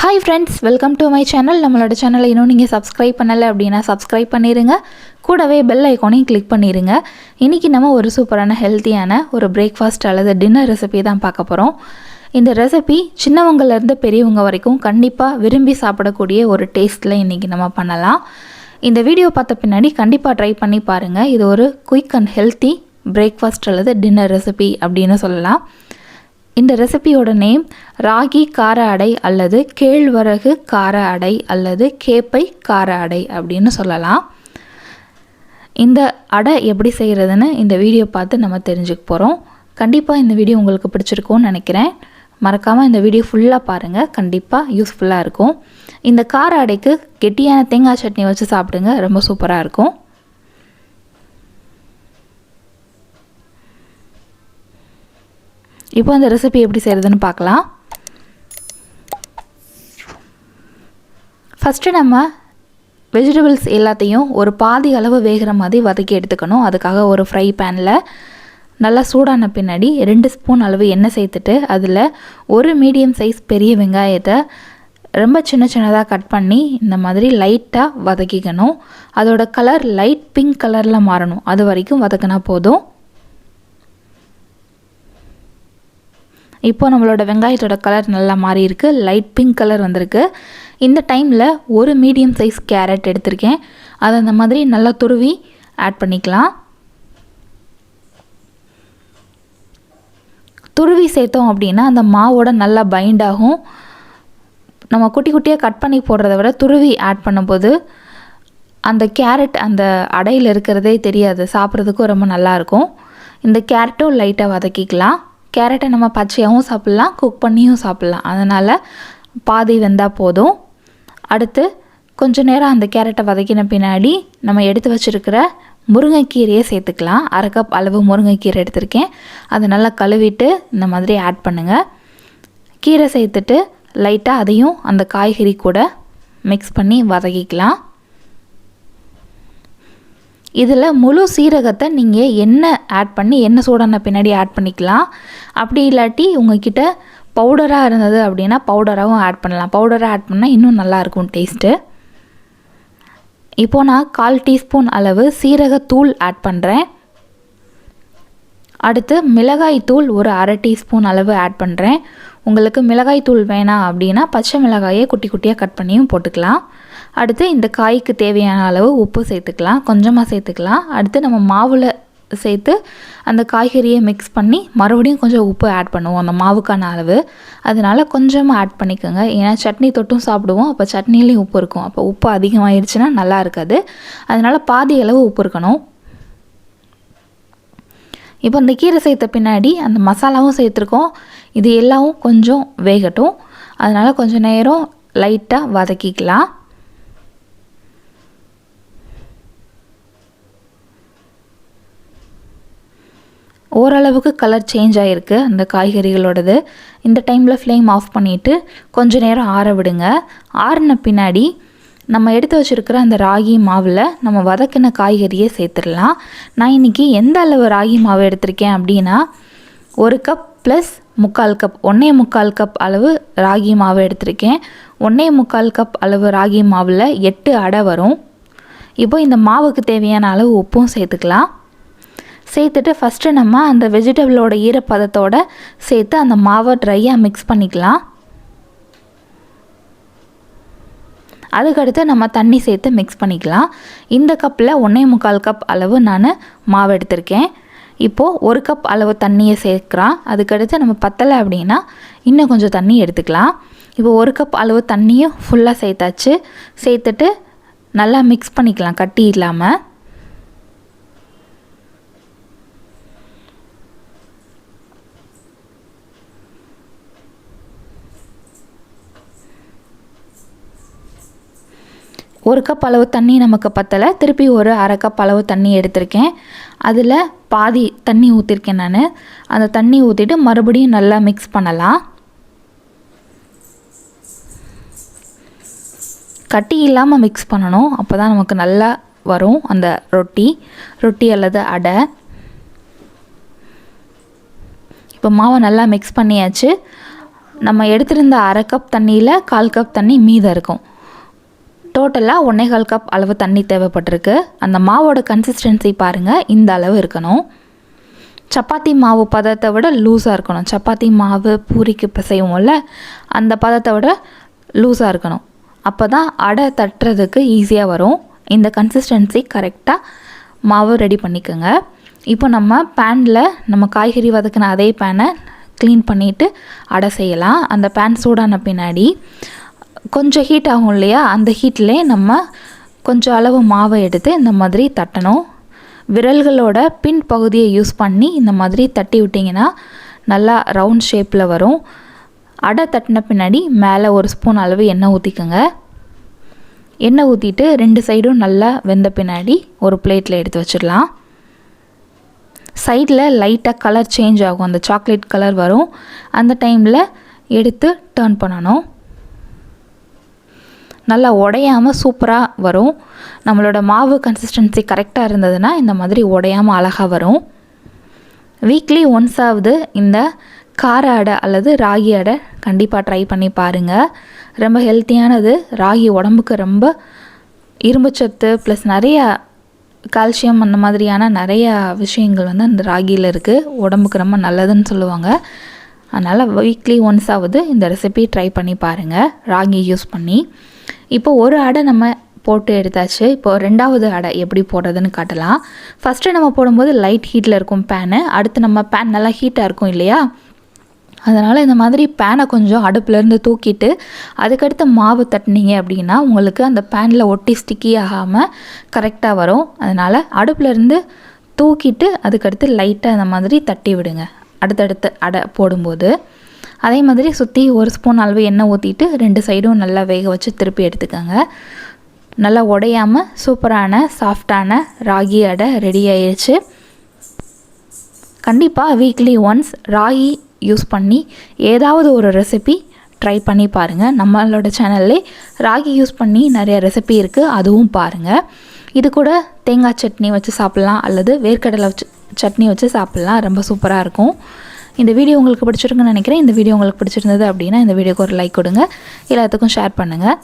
Hi friends, welcome to my channel. நம்மளோட சேனலை இன்னும் நீங்கள் சப்ஸ்கிரைப் பண்ணலை அப்படின்னா சப்ஸ்கிரைப் பண்ணிடுங்க. கூடவே பெல் ஐக்கானையும் கிளிக் பண்ணிடுங்க. இன்றைக்கி நம்ம ஒரு சூப்பரான ஹெல்த்தியான ஒரு பிரேக்ஃபாஸ்ட் அல்லது டின்னர் ரெசிபி தான் பார்க்க போகிறோம். இந்த ரெசிபி சின்னவங்கலேருந்து பெரியவங்க வரைக்கும் கண்டிப்பாக விரும்பி சாப்பிடக்கூடிய ஒரு டேஸ்ட்டில் இன்றைக்கி நம்ம பண்ணலாம். இந்த வீடியோ பார்த்த பின்னாடி கண்டிப்பாக ட்ரை பண்ணி பாருங்கள். இது ஒரு குயிக் அண்ட் ஹெல்த்தி பிரேக்ஃபாஸ்ட் அல்லது டின்னர் ரெசிபி அப்படின்னு சொல்லலாம். இந்த ரெசிபியோட நேம் ராகி கார அடை அல்லது கேழ்வரகு கார அடை அல்லது கேப்பை கார அடை அப்படின்னு சொல்லலாம். இந்த அடை எப்படி செய்கிறதுன்னு இந்த வீடியோ பார்த்து நம்ம தெரிஞ்சுக்க போகிறோம். கண்டிப்பாக இந்த வீடியோ உங்களுக்கு பிடிச்சிருக்கும்னு நினைக்கிறேன். மறக்காமல் இந்த வீடியோ ஃபுல்லாக பாருங்கள், கண்டிப்பாக யூஸ்ஃபுல்லாக இருக்கும். இந்த கார அடைக்கு கெட்டியான தேங்காய் சட்னி வச்சு சாப்பிடுங்க, ரொம்ப சூப்பராக இருக்கும். இப்போ அந்த ரெசிபி எப்படி செய்கிறதுன்னு பார்க்கலாம். ஃபஸ்ட்டு நம்ம வெஜிடபிள்ஸ் எல்லாத்தையும் ஒரு பாதி அளவு வேகிற மாதிரி வதக்கி எடுத்துக்கணும். அதுக்காக ஒரு ஃப்ரை பேனில் நல்லா சூடான பின்னாடி 2 ஸ்பூன் அளவு எண்ணெய் சேர்த்துட்டு அதில் ஒரு மீடியம் சைஸ் பெரிய வெங்காயத்தை ரொம்ப சின்னதாக கட் பண்ணி இந்த மாதிரி லைட்டாக வதக்கிக்கணும். அதோட கலர் லைட் பிங்க் கலரில் மாறணும், அது வரைக்கும் வதக்கினா போதும். இப்போ நம்மளோட வெங்காயத்தோட கலர் நல்லா மாறி இருக்கு, லைட் பிங்க் கலர் வந்திருக்கு. இந்த டைமில் ஒரு மீடியம் சைஸ் கேரட் எடுத்திருக்கேன், அதை அந்த மாதிரி நல்லா துருவி ஆட் பண்ணிக்கலாம். துருவி சேர்த்தோம் அப்படின்னா அந்த மாவோட நல்லா பைண்ட் ஆகும். நம்ம குட்டி குட்டியாக கட் பண்ணி போடுறத விட துருவி ஆட் பண்ணும்போது அந்த கேரட் அந்த அடையில் இருக்கிறதே தெரியாது, சாப்பிட்றதுக்கும் ரொம்ப நல்லாயிருக்கும். இந்த கேரட்டும் லைட்டாக வதக்கிக்கலாம். கேரட்டை நம்ம பச்சையாகவும் சாப்பிட்லாம், குக் பண்ணியும் சாப்பிட்லாம், அதனால் பாதி வெந்தால் போதும். அடுத்து கொஞ்சம் நேரம் அந்த கேரட்டை வதக்கின பின்னாடி நம்ம எடுத்து வச்சுருக்கிற முருங்கைக்கீரையை சேர்த்துக்கலாம். 1/2 கப் அளவு முருங்கைக்கீரை எடுத்திருக்கேன், அதை நல்லா கழுவிட்டு இந்த மாதிரி ஆட் பண்ணுங்கள். கீரை சேர்த்துட்டு லைட்டாக அதையும் அந்த காய்கறி கூட மிக்ஸ் பண்ணி வதக்கிக்கலாம். இதில் முழு சீரகத்தை நீங்கள் எண்ணெய் ஆட் பண்ணி எண்ணெய் சூடான பின்னாடி ஆட் பண்ணிக்கலாம். அப்படி இல்லாட்டி உங்கள்கிட்ட பவுடராக இருந்தது அப்படின்னா பவுடராகவும் ஆட் பண்ணலாம். பவுடராக ஆட் பண்ணால் இன்னும் நல்லாயிருக்கும் டேஸ்ட்டு. இப்போது நான் 1/4 டீஸ்பூன் அளவு சீரகத்தூள் ஆட் பண்ணுறேன். அடுத்து மிளகாய் தூள் ஒரு 1/2 டீஸ்பூன் அளவு ஆட் பண்ணுறேன். உங்களுக்கு மிளகாய் தூள் வேணாம் அப்படின்னா பச்சை மிளகாயை குட்டி குட்டியாக கட் பண்ணியும் போட்டுக்கலாம். அடுத்து இந்த காய்க்கு தேவையான அளவு உப்பு சேர்த்துக்கலாம், கொஞ்சமாக சேர்த்துக்கலாம். அடுத்து நம்ம மாவில் சேர்த்து அந்த காய்கறியை மிக்ஸ் பண்ணி மறுபடியும் கொஞ்சம் உப்பு ஆட் பண்ணுவோம் அந்த மாவுக்கான அளவு, அதனால் கொஞ்சமாக ஆட் பண்ணிக்கோங்க. ஏன்னா சட்னி தொட்டும் சாப்பிடுவோம், அப்போ சட்னிலேயும் உப்பு இருக்கும். அப்போ உப்பு அதிகமாகிடுச்சுன்னா நல்லா இருக்காது, அதனால் பாதி அளவு உப்பு இருக்கணும். இப்போ இந்த கீரை சேர்த்த பின்னாடி அந்த மசாலாவும் சேர்த்துருக்கோம், இது எல்லாவும் கொஞ்சம் வேகட்டும், அதனால் கொஞ்சம் நேரம் லைட்டாக வதக்கிக்கலாம். ஓரளவுக்கு கலர் சேஞ்ச் ஆகிருக்கு அந்த காய்கறிகளோடது. இந்த டைமில் ஃப்ளேம் ஆஃப் பண்ணிவிட்டு கொஞ்சம் நேரம் ஆற விடுங்க. ஆறின பின்னாடி நம்ம எடுத்து வச்சுருக்கிற அந்த ராகி மாவில் நம்ம வதக்கின காய்கறியை சேர்த்துடலாம். நான் இன்றைக்கி எந்த அளவு ராகி மாவு எடுத்திருக்கேன் அப்படின்னா 1 கப் ப்ளஸ் 3/4 கப், 1.25 கப் அளவு ராகி மாவு எடுத்திருக்கேன். 1.25 கப் அளவு ராகி மாவில் 8 அடை வரும். இப்போ இந்த மாவுக்கு தேவையான அளவு உப்பும் சேர்த்துக்கலாம். சேர்த்துட்டு ஃபஸ்ட்டு நம்ம அந்த வெஜிடபிளோட ஈரப்பதத்தோடு சேர்த்து அந்த மாவை ட்ரையாக மிக்ஸ் பண்ணிக்கலாம். அதுக்கடுத்து நம்ம தண்ணி சேர்த்து மிக்ஸ் பண்ணிக்கலாம். இந்த கப்பில் 1.25 கப் அளவு நான் மாவு எடுத்திருக்கேன். இப்போது 1 கப் அளவு தண்ணியை சேர்க்குறான். அதுக்கடுத்து நம்ம பத்தலை அப்படின்னா இன்னும் கொஞ்சம் தண்ணி எடுத்துக்கலாம். இப்போ 1 கப் அளவு தண்ணியும் ஃபுல்லாக சேர்த்தாச்சு. சேர்த்துட்டு நல்லா மிக்ஸ் பண்ணிக்கலாம் கட்டி இல்லாமல். ஒரு கப் அளவு தண்ணி நமக்கு பத்தலை, திருப்பி ஒரு 1/2 கப் அளவு தண்ணி எடுத்திருக்கேன். அதில் பாதி தண்ணி ஊற்றிருக்கேன் நான். அந்த தண்ணி ஊற்றிட்டு மறுபடியும் நல்லா மிக்ஸ் பண்ணலாம். கட்டி இல்லாமல் மிக்ஸ் பண்ணணும், அப்போ தான் நமக்கு நல்லா வரும் அந்த ரொட்டி அல்லது அடை. இப்போ மாவை நல்லா மிக்ஸ் பண்ணியாச்சு. நம்ம எடுத்திருந்த அரை கப் தண்ணியில் 1/4 கப் தண்ணி மீதம் இருக்கும். டோட்டலாக 1.25 கப் அளவு தண்ணி தேவைப்பட்டிருக்கு. அந்த மாவோட கன்சிஸ்டன்சி பாருங்கள், இந்த அளவு இருக்கணும். சப்பாத்தி மாவு பதத்தை விட லூஸாக இருக்கணும். சப்பாத்தி மாவு பூரிக்கு பிசையும்ல, அந்த பதத்தை விட லூஸாக இருக்கணும். அப்போ தான் அடை தட்டுறதுக்கு ஈஸியாக வரும். இந்த கன்சிஸ்டன்சி கரெக்டாக மாவு ரெடி பண்ணிக்கோங்க. இப்போ நம்ம பேனில் நம்ம காய்கறி வதக்கின அதே பேனை க்ளீன் பண்ணிவிட்டு அடை செய்யலாம். அந்த பேன் சூடான பின்னாடி கொஞ்சம் ஹீட் ஆகும் இல்லையா, அந்த ஹீட்லேயே நம்ம கொஞ்சம் அளவு மாவை எடுத்து இந்த மாதிரி தட்டணும். விரல்களோட பின் பகுதியை யூஸ் பண்ணி இந்த மாதிரி தட்டி விட்டிங்கன்னா நல்லா ரவுண்ட் ஷேப்பில் வரும். அடை தட்டின பின்னாடி மேலே 1 ஸ்பூன் அளவு எண்ணெய் ஊற்றிக்கோங்க. எண்ணெய் ஊற்றிட்டு 2 சைடும் நல்லா வெந்த பின்னாடி ஒரு பிளேட்டில் எடுத்து வச்சிடலாம். சைடில் லைட்டாக கலர் சேஞ்ச் ஆகும், அந்த சாக்லேட் கலர் வரும். அந்த டைமில் எடுத்து டர்ன் பண்ணணும். நல்லா உடையாமல் சூப்பராக வரும். நம்மளோட மாவு கன்சிஸ்டன்சி கரெக்டாக இருந்ததுன்னா இந்த மாதிரி உடையாமல் அழகாக வரும். வீக்லி ஒன்ஸாவது இந்த கார அடை அல்லது ராகி அடை கண்டிப்பாக ட்ரை பண்ணி பாருங்கள். ரொம்ப ஹெல்த்தியானது. ராகி உடம்புக்கு ரொம்ப இரும்புச்சத்து ப்ளஸ் நிறைய கால்சியம் அந்த மாதிரியான நிறையா விஷயங்கள் வந்து அந்த ராகியில் இருக்குது. உடம்புக்கு ரொம்ப நல்லதுன்னு சொல்லுவாங்க. அதனால் வீக்லி ஒன்ஸாவது இந்த ரெசிபி ட்ரை பண்ணி பாருங்கள் ராகி யூஸ் பண்ணி. இப்போ ஒரு அடை நம்ம போட்டு எடுத்தாச்சு. இப்போது 2வது அடை எப்படி போடுறதுன்னு காட்டலாம். ஃபஸ்ட்டு நம்ம போடும்போது லைட் ஹீட்டில் இருக்கும் பேனு. அடுத்து நம்ம பேன் நல்லா ஹீட்டாக இருக்கும் இல்லையா, அதனால் இந்த மாதிரி பேனை கொஞ்சம் அடுப்புலேருந்து தூக்கிட்டு அதுக்கடுத்து மாவு தட்டினீங்க அப்படின்னா உங்களுக்கு அந்த பேனில் ஒட்டி ஸ்டிக்கி ஆகாமல் கரெக்டாக வரும். அதனால் அடுப்புலேருந்து தூக்கிட்டு அதுக்கடுத்து லைட்டாக இந்த மாதிரி தட்டி விடுங்க அடுத்தடுத்து அடை போடும்போது. அதே மாதிரி சுற்றி 1 ஸ்பூன் அளவு எண்ணெய் ஊற்றிட்டு 2 சைடும் நல்லா வேக வச்சு திருப்பி எடுத்துக்கோங்க. நல்லா உடையாமல் சூப்பரான சாஃப்டான ராகி அடை ரெடி ஆயிடுச்சு. கண்டிப்பாக வீக்லி ஒன்ஸ் ராகி யூஸ் பண்ணி ஏதாவது ஒரு ரெசிபி ட்ரை பண்ணி பாருங்கள். நம்மளோட சேனல்லே ராகி யூஸ் பண்ணி நிறைய ரெசிபி இருக்குது, அதுவும் பாருங்கள். இது கூட தேங்காய் சட்னி வச்சு சாப்பிட்லாம் அல்லது வேர்க்கடலை வச்சு சட்னி வச்சு சாப்பிட்லாம். ரொம்ப சூப்பராக இருக்கும். இந்த வீடியோ உங்களுக்கு பிடிச்சிருக்குன்னு நினைக்கிறேன். இந்த வீடியோ உங்களுக்கு பிடிச்சிருந்தது அப்படின்னா இந்த வீடியோக்கு ஒரு லைக் கொடுங்க, எல்லாத்துக்கும் ஷேர் பண்ணுங்கள்.